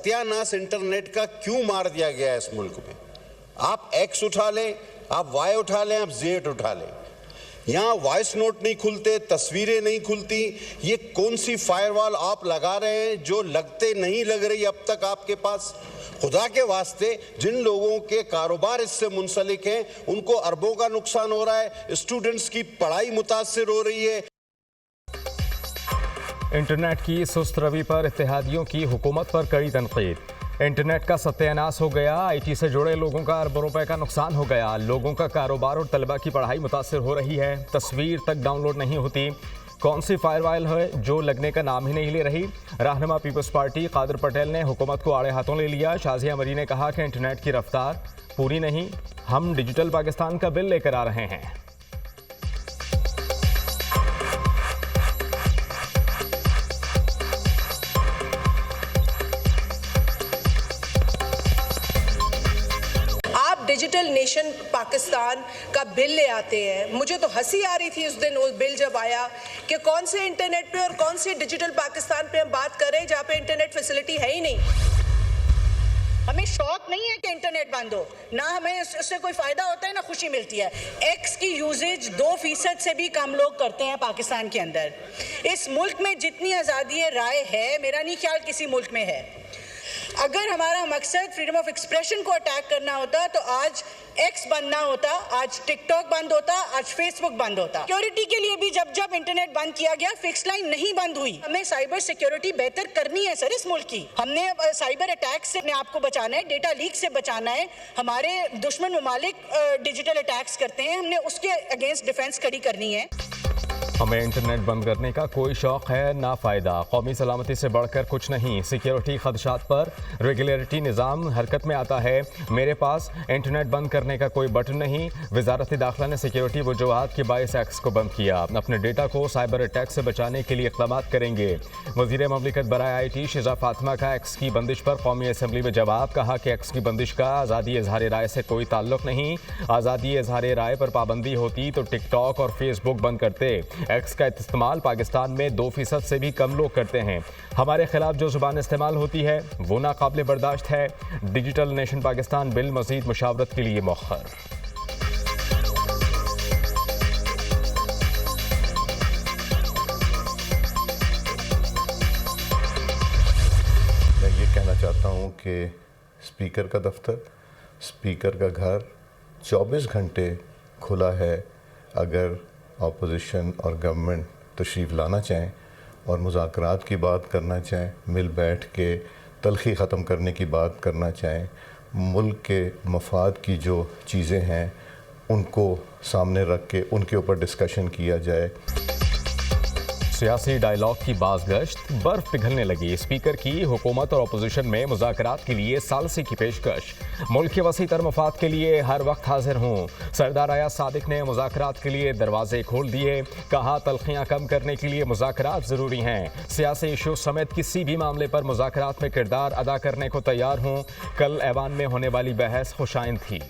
सत्यानाश इंटरनेट का क्यों मार दिया गया है इस मुल्क में। आप एक्स उठा लें, आप वाई उठा लें, आप जेड उठा लें, यहाँ वॉइस नोट नहीं खुलते, तस्वीरें नहीं खुलती। ये कौन सी फायरवॉल आप लगा रहे हैं जो लगते नहीं लग रही अब तक आपके पास। खुदा के वास्ते जिन लोगों के कारोबार इससे मुंसलिक हैं उनको अरबों का नुकसान हो रहा है, स्टूडेंट्स की पढ़ाई मुतासिर हो रही है। इंटरनेट की सुस्त रवि पर इत्तेहादियों की हुकूमत पर कड़ी तनकीद। इंटरनेट का सत्यानाश हो गया, आईटी से जुड़े लोगों का अरबों रुपए का नुकसान हो गया, लोगों का कारोबार और तलबा की पढ़ाई मुतासिर हो रही है, तस्वीर तक डाउनलोड नहीं होती। कौन सी फायरवॉल है जो लगने का नाम ही नहीं ले रही। रहनुमा पीपल्स पार्टी कादिर पटेल ने हुकूमत को आड़े हाथों ले लिया। शाजिया मरी ने कहा कि इंटरनेट की रफ्तार पूरी नहीं, हम डिजिटल पाकिस्तान का बिल लेकर आ रहे हैं। डिजिटल नेशन पाकिस्तान का बिल ले आते हैं। मुझे तो हंसी आ रही थी उस दिन वो बिल जब आया कि कौन से इंटरनेट पे और कौन से डिजिटल पाकिस्तान पे हम बात कर रहे हैं जहाँ पे इंटरनेट फैसिलिटी है ही नहीं। हमें शौक नहीं है कि इंटरनेट बंद हो, ना हमें उससे कोई फायदा होता है ना खुशी मिलती है। एक्स की यूजेज 2% से भी कम लोग करते हैं पाकिस्तान के अंदर। इस मुल्क में जितनी आज़ादी राय है, मेरा नहीं ख्याल किसी मुल्क में है। अगर हमारा मकसद फ्रीडम ऑफ एक्सप्रेशन को अटैक करना होता तो आज एक्स बंद ना होता, आज टिकटॉक बंद होता, आज फेसबुक बंद होता। सिक्योरिटी के लिए भी जब जब इंटरनेट बंद किया गया, फिक्स लाइन नहीं बंद हुई। हमें साइबर सिक्योरिटी बेहतर करनी है सर इस मुल्क की। हमने साइबर अटैक से अपने आप को बचाना है, डेटा लीक से बचाना है। हमारे दुश्मन ममालिक डिजिटल अटैक्स करते हैं, हमने उसके अगेंस्ट डिफेंस खड़ी करनी है। हमें इंटरनेट बंद करने का कोई शौक है ना फ़ायदा। कौमी सलामती से बढ़कर कुछ नहीं। सिक्योरिटी खदशात पर रेगुलेटरी निज़ाम हरकत में आता है। मेरे पास इंटरनेट बंद करने का कोई बटन नहीं। वजारत दाखिला ने सिक्योरिटी वजूहात के बायस एक्स को बंद किया। अपने डेटा को साइबर अटैक से बचाने के लिए इक़दाम करेंगे। वज़ीर ममलिकत बराए IT शिजा फातिमा का एक्स की बंदिश पर कौमी असम्बली में जवाब। कहा कि एक्स की बंदिश का आज़ादी इजहार राय से कोई ताल्लुक़ नहीं। आज़ादी इजहार राय पर पाबंदी होती तो टिकटॉक और फेसबुक बंद करते। एक्स का इस्तेमाल पाकिस्तान में 2% से भी कम लोग करते हैं। हमारे खिलाफ जो जुबान इस्तेमाल होती है वो नाकाबिल बर्दाश्त है। डिजिटल नेशन पाकिस्तान बिल मज़ीद मुशावरत के लिए मौखर। मैं ये कहना चाहता हूँ कि स्पीकर का दफ्तर, स्पीकर का घर 24 घंटे खुला है। अगर अपोजिशन और गवर्नमेंट तशरीफ़ लाना चाहें और मुज़ाकरात की बात करना चाहें, मिल बैठ के तलख़ी ख़त्म करने की बात करना चाहें, मुल्क के मफाद की जो चीज़ें हैं उनको सामने रख के उनके ऊपर डिस्कशन किया जाए। सियासी डायलॉग की बाज़गश्त, बर्फ पिघलने लगी। स्पीकर की हुकूमत और अपोजिशन में मुज़ाकरात के लिए सालसी की पेशकश। मुल्क के वसी तर मफाद के लिए हर वक्त हाजिर हूँ। सरदार अयाज सादिक ने मुज़ाकरात के लिए दरवाजे खोल दिए। कहा तलखियाँ कम करने के लिए मुज़ाकरात ज़रूरी हैं। सियासी इशू समेत किसी भी मामले पर मुज़ाकरात में किरदार अदा करने को तैयार हूँ। कल ऐवान में होने वाली बहस खुशाइन थी।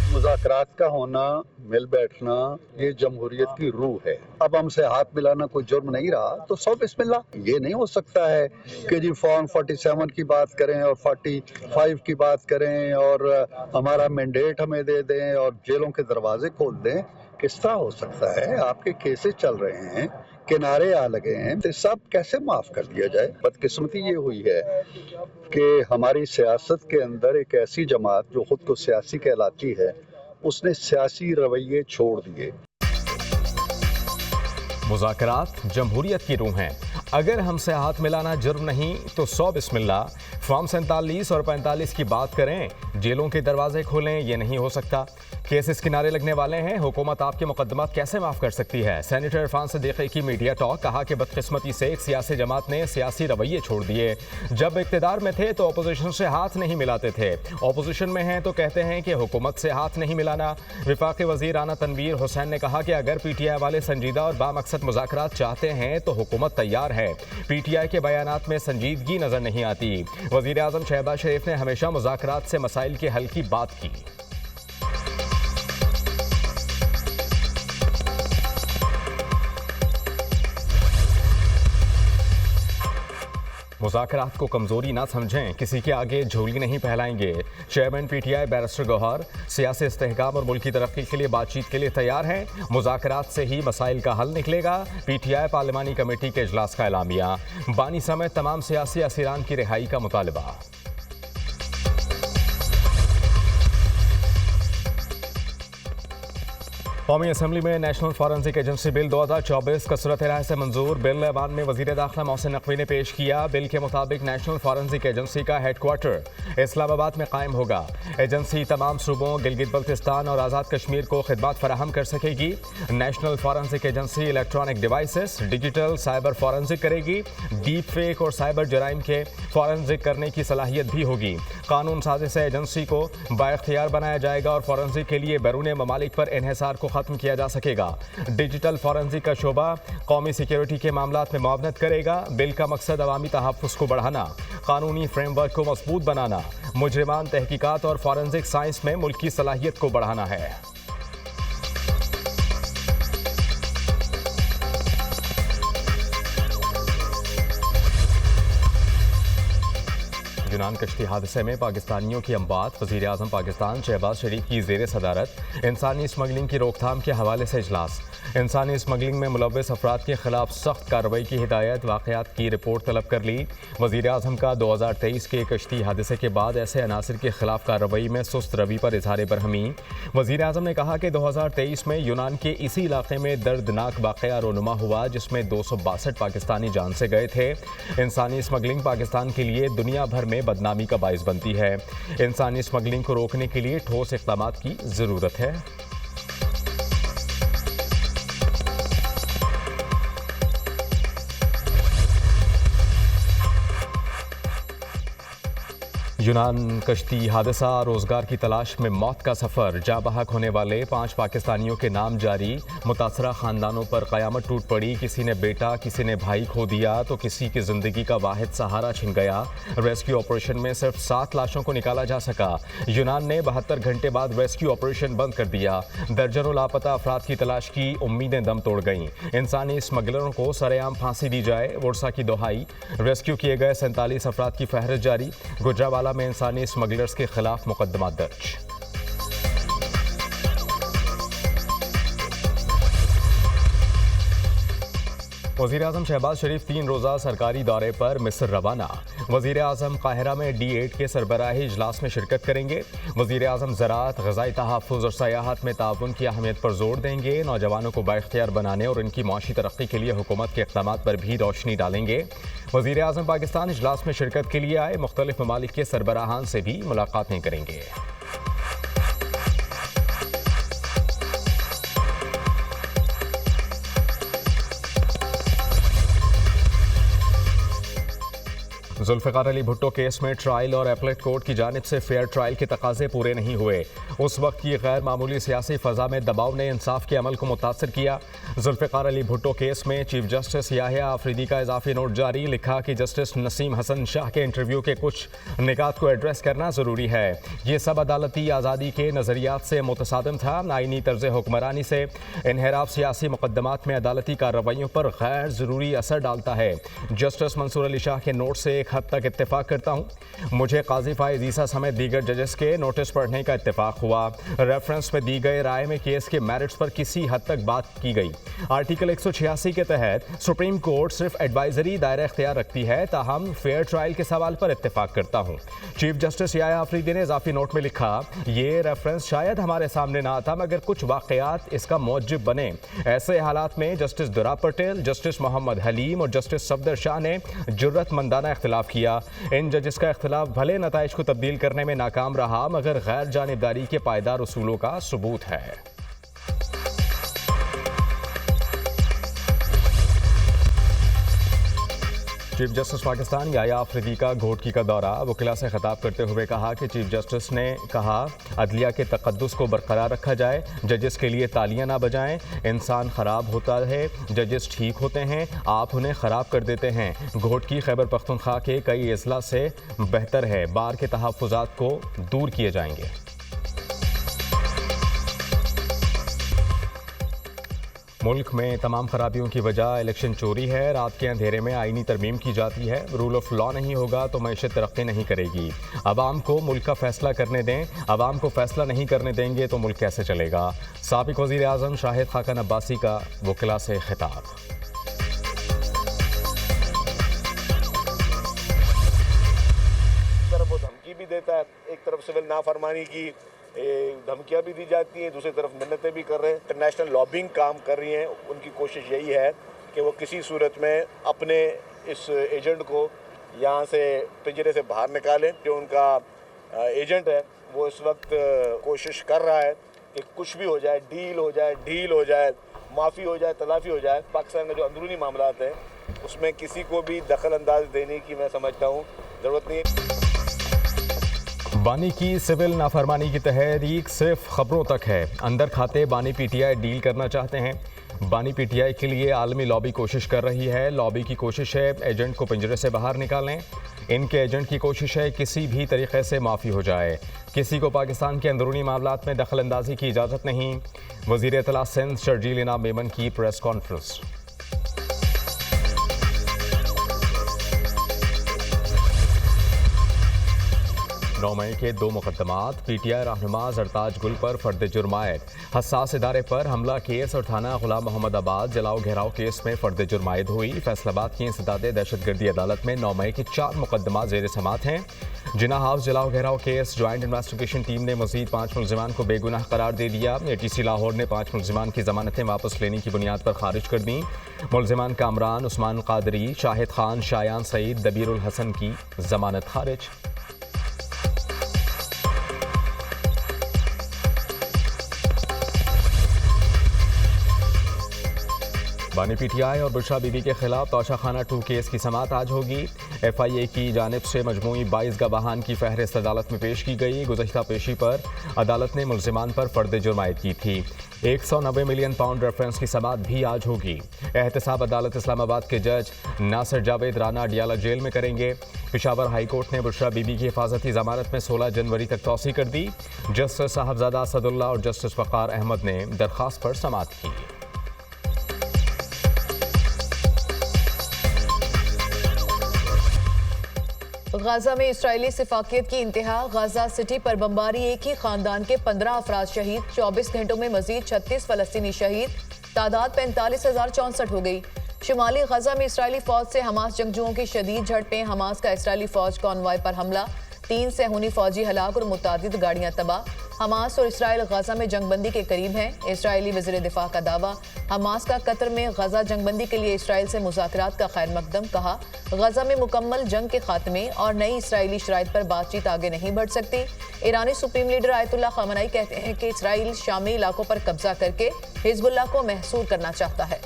मुज़ाकरात का होना, मिल बैठना, ये जमहूरियत की रूह है। अब हमसे हाथ मिलाना कोई जुर्म नहीं रहा, तो सौ बिस्मिल्लाह। ये नहीं हो सकता है कि जी फॉर्म 47 की बात करें और 45 की बात करें और हमारा मैंडेट हमें दे दें और जेलों के दरवाजे खोल दें। किस तरह हो सकता है? आपके केसेस चल रहे हैं, किनारे आ लगे हैं, तो सब कैसे माफ़ कर दिया जाए? बदकिस्मती ये हुई है कि हमारी सियासत के अंदर एक ऐसी जमात जो खुद को सियासी कहलाती है, उसने सियासी रवैये छोड़ दिए। मुज़ाकरात जमहूरियत की रूह हैं। अगर हमसे हाथ मिलाना जुर्म नहीं तो 100 बिस्मिल्लाह। फॉर्म 47 और 45 की बात करें, जेलों के दरवाजे खोलें, ये नहीं हो सकता। केसेस किनारे लगने वाले हैं। हुकूमत आपके मुकदमात कैसे माफ़ कर सकती है? सेनेटर इरफान सदीक़ी की मीडिया टॉक। कहा कि बदकिस्मती से एक सियासी जमात ने सियासी रवैये छोड़ दिए। जब इक़्तिदार में थे तो अपोजिशन से हाथ नहीं मिलाते थे, अपोजिशन में हैं तो कहते हैं कि हुकूमत से हाथ नहीं मिलाना। वफाकी वज़ीर राना तनवीर हुसैन ने कहा कि अगर PTI वाले संजीदा और बामकसद मुज़ाकरात चाहते हैं तो हुकूमत तैयार है। PTI के बयानात में संजीदगी नजर नहीं आती। वज़ीर आज़म शहबाज शरीफ ने हमेशा मुज़ाकरात से मसाइल के हल की बात की। मुज़ाकरात को कमज़ोरी ना समझें, किसी के आगे झोली नहीं फैलाएंगे। चेयरमैन पीटीआई बैरिस्टर गौहर सियासी इस्तेहकाम और मुल्की तरक्की के लिए बातचीत के लिए तैयार हैं। मुज़ाकरात से ही मसाइल का हल निकलेगा। पीटीआई पार्लिमानी कमेटी के इजलास का एलामिया। बानी समेत तमाम सियासी असीरान की रिहाई का मुतालबा। कौमी असम्बली में नेशनल फॉरेंसिक एजेंसी बिल 2024 कसरत राय से मंजूर। बिल ऐवान में वज़ीर दाखिला मोहसिन नकवी ने पेश किया। बिल के मुताबिक नेशनल फॉरेंसिक एजेंसी का हेडक्वार्टर इस्लामाबाद में कायम होगा। एजेंसी तमाम सूबों गिलगित बल्तिस्तान और आज़ाद कश्मीर को खिदमत फराहम कर सकेगी। National forensic agency electronic devices, digital cyber forensic करेगी। डीप फेक और साइबर जराइम के फॉरेंसिक करने की सलाहियत भी होगी। कानून साजी से एजेंसी को बाइख्तियार बनाया जाएगा और फॉरेंसिक के लिए बैरून ममालिक पर इन्हिसार को खत्म किया जा सकेगा। डिजिटल फॉरेंसिक का शोबा कौमी सिक्योरिटी के मामलात में मुआवनत करेगा। बिल का मकसद अवामी तहफ़्फ़ुज़ को बढ़ाना, कानूनी फ्रेमवर्क को मजबूत बनाना, मुजरिमान तहकीकात और फॉरेंसिक साइंस में मुल्क की सलाहियत को बढ़ाना है। यूनान कश्ती हादसे में पाकिस्तानियों की अमवात। वज़ीर आज़म पाकिस्तान शहबाज शरीफ की ज़ेर सदारत इंसानी स्मगलिंग की रोकथाम के हवाले से इजलास। इंसानी स्मगलिंग में मुलव्वस अफराद के खिलाफ सख्त कार्रवाई की हिदायत। वाक़यात की रिपोर्ट तलब कर ली। वज़ीर आज़म का 2023 के कश्ती हादसे के बाद ऐसे अनासर के खिलाफ कार्रवाई में सुस्त रवि पर इजहार बरहमी। वज़ीर आज़म ने कहा कि 2023 में यूनान के इसी इलाके में दर्दनाक वाक़या रोनुमा हुआ जिसमें 262 पाकिस्तानी जान से गए थे। इंसानी स्मगलिंग पाकिस्तान के लिए दुनिया भर में बदनामी का बाइस बनती है। इंसानी स्मगलिंग को रोकने के लिए ठोस इक़दाम की ज़रूरत है। यूनान कश्ती हादसा, रोजगार की तलाश में मौत का सफ़र। जा बहक होने वाले 5 पाकिस्तानियों के नाम जारी। मुतासरा ख़ानदानों पर क़यामत टूट पड़ी। किसी ने बेटा, किसी ने भाई खो दिया तो किसी की ज़िंदगी का वाहिद सहारा छिन गया। रेस्क्यू ऑपरेशन में सिर्फ 7 लाशों को निकाला जा सका। यूनान ने 72 घंटे बाद रेस्क्यू ऑपरेशन बंद कर दिया। दर्जनों लापता अफराद की तलाश की उम्मीदें दम तोड़ गईं। इंसानी स्मगलरों को सरेआम फांसी दी जाए, वर्षा की दोहाई। रेस्क्यू किए गए 47 अफराद की फहरिस्त जारी। गुजरावाला में इंसानी स्मगलर्स के खिलाफ मुकदमा दर्ज। वज़ीर आज़म शहबाज शरीफ 3 रोज़ा सरकारी दौरे पर मिस्र रवाना। वज़ीर आज़म काहिरा में D8 के सरबराही इजलास में शिरकत करेंगे। वज़ीर आज़म ज़राअत, ग़ज़ाई तहफ़्फ़ुज़ और सयाहत में ताउन की अहमियत पर जोर देंगे। नौजवानों को बाइख्तियार बनाने और इनकी माशी तरक्की के लिए हुकूमत के इक़दामात पर भी रोशनी डालेंगे। वज़ीर आज़म पाकिस्तान इजलास में शिरकत के लिए आए मुख्तलिफ ममालिक के सरबराहान से भी मुलाकातें करेंगे। जुल्फ़िकार अली भुट्टो केस में ट्रायल और एपलेट कोर्ट की जानिब से फेयर ट्रायल के तकाजे पूरे नहीं हुए। उस वक्त की गैर मामूली सियासी फ़ज़ा में दबाव ने इंसाफ के अमल को मुतासर किया। जुल्फ़िकार अली भुट्टो केस में चीफ जस्टिस याहिया आफरीदी का इजाफी नोट जारी। लिखा कि जस्टिस नसीम हसन शाह के इंटरव्यू के कुछ निकात को एड्रेस करना ज़रूरी है। ये सब अदालती आज़ादी के नज़रियात से मुतसादिम था। आइनी तर्ज हुक्मरानी से इन्हिराफ सियासी मुकदमात में अदालती कार्रवाइयों पर गैर ज़रूरी असर डालता है। जस्टिस मंसूर अली शाह के नोट से हद तक इत्तेफाक करता हूं। मुझे काजी फाइज ईसा समेत दीगर जजेस के नोटिस पढ़ने का इत्तेफाक हुआ। रेफरेंस में दी गई राय में केस के मेरिट्स पर किसी हद तक बात की गई। आर्टिकल 186 के तहत सुप्रीम कोर्ट सिर्फ एडवाइजरी दायरा इख्तियार रखती है, ताहम फेयर ट्रायल के सवाल पर इत्तेफाक करता हूं। चीफ जस्टिस याहिया आफरीदी ने इजाफी नोट में लिखा, ये रेफरेंस शायद हमारे सामने ना आता मगर कुछ वाकयात इसका मौजिब बने। ऐसे हालात में जस्टिस दुरा पटेल, जस्टिस मोहम्मद हलीम और जस्टिस सफदर शाह ने जुर्रतमंदाना इख्तिलाफ किया। इन जजेस का इख्तिलाफ भले नताइज को तब्दील करने में नाकाम रहा मगर गैर जानिबदारी के पायदार उसूलों का सबूत है। चीफ जस्टिस पाकिस्तान याहिया आफरीदी का घोटकी का दौरा। वकीला से खिताब करते हुए कहा कि चीफ जस्टिस ने कहा अदलिया के तकद्दुस को बरकरार रखा जाए, जजेस के लिए तालियां ना बजाएं। इंसान ख़राब होता है, जजेस ठीक होते हैं, आप उन्हें ख़राब कर देते हैं। घोटकी खैबर पख्तूनख्वा के कई अजला से बेहतर है, बार के तहफ़्फ़ुज़ात को दूर किए जाएंगे। मुल्क में तमाम खराबियों की वजह इलेक्शन चोरी है। रात के अंधेरे में आईनी तरमीम की जाती है। रूल ऑफ लॉ नहीं होगा तो मईशत तरक्की नहीं करेगी। अवाम को मुल्क का फैसला करने दें। अवाम को फैसला नहीं करने देंगे तो मुल्क कैसे चलेगा। साबिक वज़ीर आज़म शाहिद खाकन अब्बासी का वकीला से खिताब। वो धमकी भी देता है, एक तरफ सिविल नाफरमानी की धमकियां भी दी जाती हैं, दूसरी तरफ मिन्नतें भी कर रहे हैं। इंटरनेशनल लॉबिंग काम कर रही हैं। उनकी कोशिश यही है कि वो किसी सूरत में अपने इस एजेंट को यहाँ से पिंजरे से बाहर निकालें। जो उनका एजेंट है वो इस वक्त कोशिश कर रहा है कि कुछ भी हो जाए, डील हो जाए, ढील हो जाए, माफ़ी हो जाए, तलाफ़ी हो जाए। पाकिस्तान में जो अंदरूनी मामलात हैं उसमें किसी को भी दखल अंदाज देने की मैं समझता हूँ ज़रूरत नहीं है। बानी की सिविल नाफरमानी की तहरीक सिर्फ खबरों तक है। अंदर खाते बानी पीटीआई डील करना चाहते हैं। बानी पीटीआई के लिए आलमी लॉबी कोशिश कर रही है। लॉबी की कोशिश है एजेंट को पिंजरे से बाहर निकालें। इनके एजेंट की कोशिश है किसी भी तरीके से माफ़ी हो जाए। किसी को पाकिस्तान के अंदरूनी मामलात में दखल अंदाजी की इजाज़त नहीं। वज़ीर इत्तला सिंध शर्जील इनाम मेमन की प्रेस कॉन्फ्रेंस। 9 मई के 2 मुकदमात। पीटीआई रहनुमा जरताज गुल पर फर्द जुर्मायत। हसास इदारे पर हमला केस और थाना गुलाम मोहम्मद आबाद जलाओ घेराव केस में फर्द जुर्मायत हुई। फैसलाबाद की इंसदाद दहशतगर्दी अदालत में 9 मई के 4 मुकदमा जेर समात हैं। जिना हाउस जलाओ घेराव केस ज्वाइंट इन्वेस्टिगेशन टीम ने मजीद 5 मुलजिमान को बेगुनाह करार दे दिया। ATC लाहौर ने 5 मुलजिमान की जमानतें वापस लेने की बुनियाद पर खारिज कर दी। मुलजिमान कामरान, उस्मान कादरी, शाहिद खान, शायान सईद, दबीरुल हसन की जमानत खारिज। बानी पीटीआई और बुशरा बीबी के खिलाफ तोशाखाना 2 केस की समाअत आज होगी। FIA की जानिब से मजमूई 22 गवाहान की फहरिस्त अदालत में पेश की गई। गुज़श्ता पेशी पर अदालत ने मुलजिमान पर फर्द जुर्मायत की थी। 190 मिलियन पाउंड रेफरेंस की समाअत भी आज होगी। एहतसाब अदालत इस्लामाबाद के जज नासिर जावेद राना अडियाला जेल में करेंगे। पेशावर हाई कोर्ट ने बुशरा बीबी की हिफाजती जमानत में 16 जनवरी तक तौसी कर दी। जस्टिस साहबजादा असदुल्ला और जस्टिस वक़ार अहमद ने दरख्वास्त पर समाअत की। गाजा में इसराइली सिफाकियत की इंतहा। गाजा सिटी पर बमबारी, एक ही खानदान के 15 अफराद शहीद। 24 घंटों में मजीद 36 फलस्तीनी शहीद। तादाद 45,064 हो गई। शुमाली गाजा में इसराइली फौज से हमास जंगजुओं की शदीद झड़पें। हमास का इसराइली फौज कॉन्वॉय पर हमला। 3 सेहूनी फौजी हलाक और मुतादिद गाड़ियां तबाह। हमास और इसराइल गाजा में जंगबंदी के करीब हैं। इसराइली वज़ीर दिफा का दावा। हमास का कतर में गाजा जंगबंदी के लिए इसराइल से मुज़ाकरात का खैर मकदम। कहा गाजा में मुकम्मल जंग के खात्मे और नई इसराइली शराइत पर बातचीत आगे नहीं बढ़ सकती। ईरानी सुप्रीम लीडर आयतुल्लाह ख़ामेनी कहते हैं कि इसराइल शामी इलाकों पर कब्जा करके हिज़्बुल्लाह को महसूर करना चाहता है।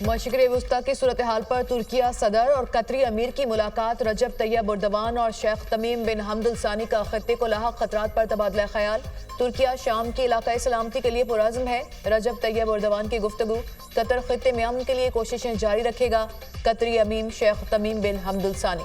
मशरिक़ वस्ता की सूरत हाल पर तुर्किया सदर और कतरी अमीर की मुलाकात। रजब तैयब एर्दोगान और शेख तमीम बिन हमद अल सानी का खत्ते को लाहक खतरात पर तबादला ख्याल। तुर्किया शाम की इलाकाई सलामती के लिए पुरअज़्म है। रजब तैयब एर्दोगान की गुफ्तगू। कतर खत्ते में अमन के लिए कोशिशें जारी रखेगा। कतरी अमीर शेख तमीम बिन हमद अल सानी।